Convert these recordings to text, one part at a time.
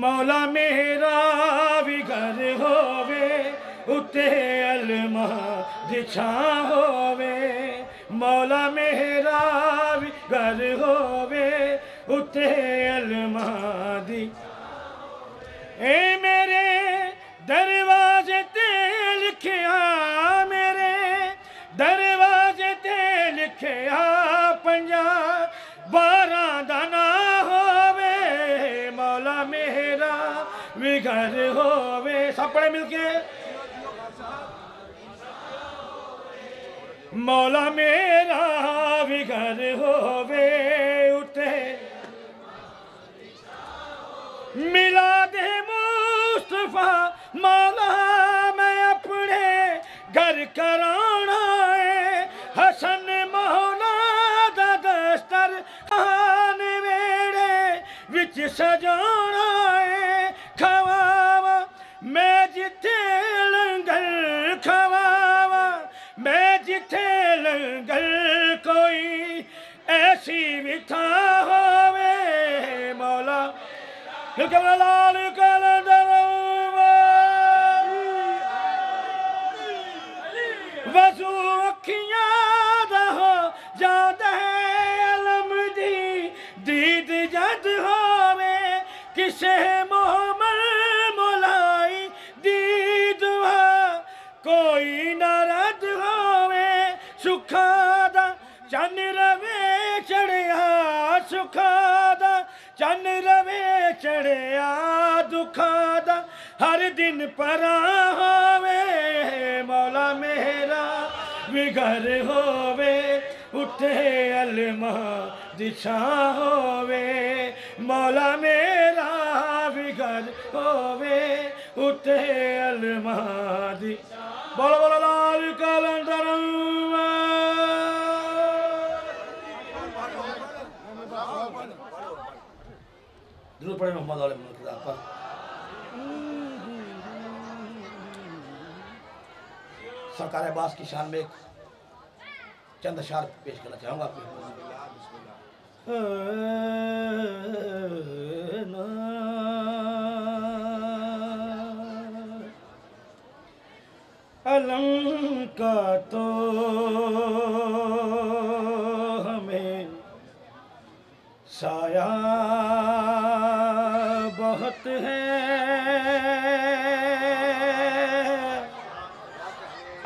मौला मेरा भी घर होवे उते अलमा दिछा होवे मौला मेरा भी घर होवे उते अलमा दी ए मेरे दरवाजे ते लिखिया मेरे दरवाजे ते लिखिया 50-12 दा ना होवे मौला मेरा भी घर होवे सब पढ़े मिलके मौला मेरा भी घर होवे उते मिला दे मुस्तफा मौला मैं अपने घर कराना है हसन मौला दा दस्तर खान वेड़े विच सजाना है खवावा मैं जिथे लंगर खवावा मैं जिथे लंगर कोई ऐसी मिठा होवे मौला लाल कलंदर वजू अखियां दा हो जादा है अलम दी दीद जद होवे किसे मोहम्मद मोलाई दीद कोई नारद होवे सुखा दा चन रवे चढ़िया सुखा दा चन रवे चढ़िया दुखा दा हर दिन परा होवे मौला मेरा भी घर होवे उठे अलमा दिशा होवे मौला मेरा भी घर होवे उठे अलमा दी बोलो बोलो लाल कलंदर जरूर पढ़े मोहम्मद वाले पर सरकार अब्बास की शान में एक चंद अशार पेश करना चाहूंगा आपको अलम का तो हमें साया बहुत है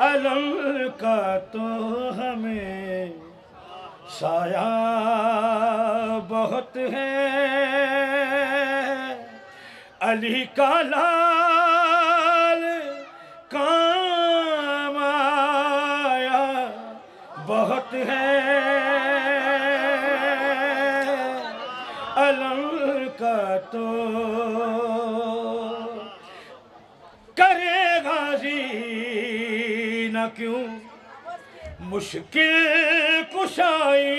अलम का तो हमें साया बहुत है अली का लाल काम आया बहुत है अलम का तो करेगा जी न क्यों मुश्किल कुशाई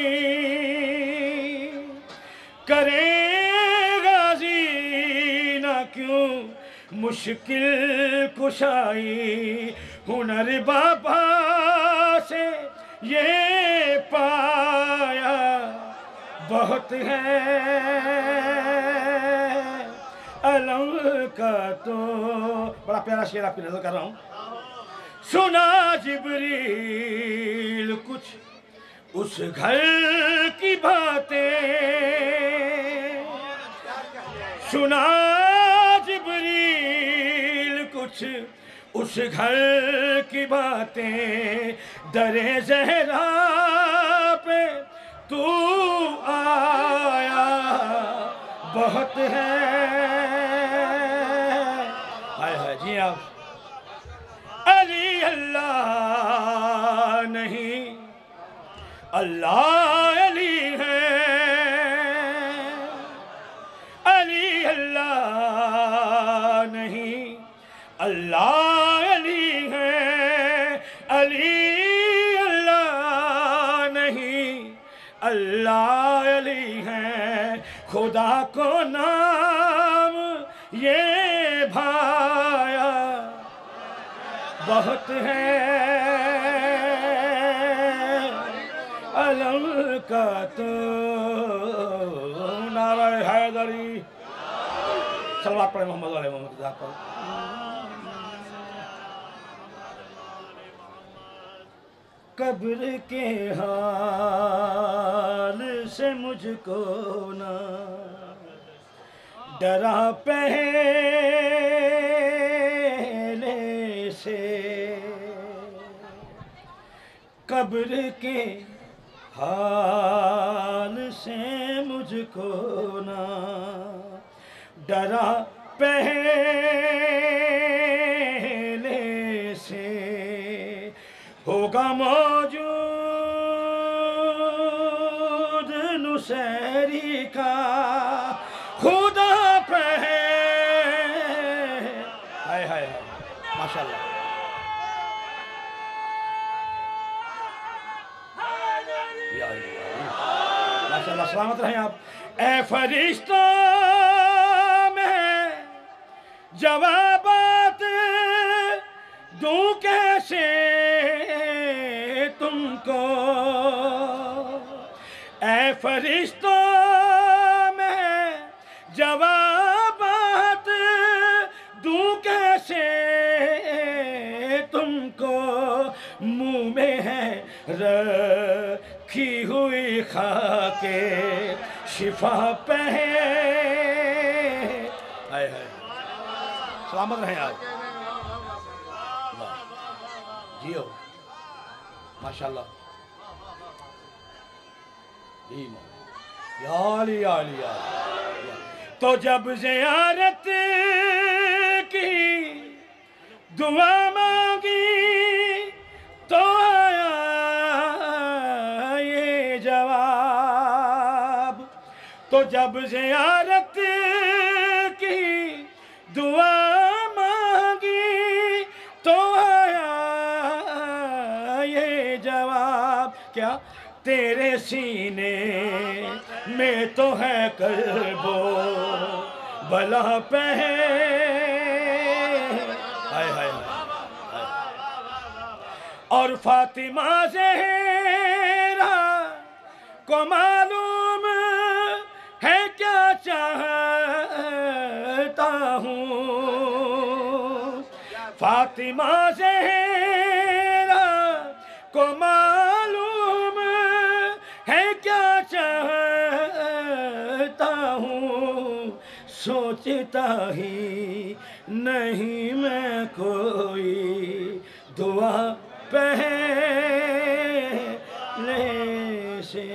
करेगा जी न क्यों मुश्किल कुशाई हुनर बाबा से ये पाया बहुत है अलम का तो बड़ा प्यारा शेर आपकी नजर कर रहा हूं सुना जिब्रील कुछ उस घर की बातें सुना जिब्रील कुछ उस घर की बातें दरे ज़हरा पे तू आया बहुत है हाय हाय जी आप अली अल्लाह नहीं अल्लाह अली है अली अल्लाह नहीं अल्लाह अली है अली अल्लाह नहीं अल्लाह अली है खुदा को नाम ये भाया बहुत है अलम का तो नारा हैदरी सलवात पढ़े मोहम्मद वाले मोहम्मद की ज़ात पर। कब्र के हाल से मुझको ना डरा पहले से, कब्र के हाल से मुझको ना डरा पहले से, होगा मौजूद नुसैरी का खुदा पहले। हाय हाय माशाल्लाह। माशाल्लाह सलामत रहें आप। ए फरिश्ता मैं जवाबात दूं कैसे तुमको, ए फरिश्ता मैं जवाबात दूं कैसे तुमको, मुंह में है रखी हुई खाके शिफा पहे। हाय हाय सलामत रहें आप, जियो माशाल्लाह। या तो जब ज़ियारत की दुआ मांगी तो आया ये जवाब, तो जब ज़ियारत की दुआ मांगी तो आया ये जवाब। क्या तेरे सीने में तो है कर्बो भला पहे। हाय हाय और फातिमा ज़हरा को मालूम है क्या चाहता हूँ, फातिमा ज़हरा को मालूम है क्या चाहता हूँ, सोचता ही नहीं मैं कोई दुआ पहले से।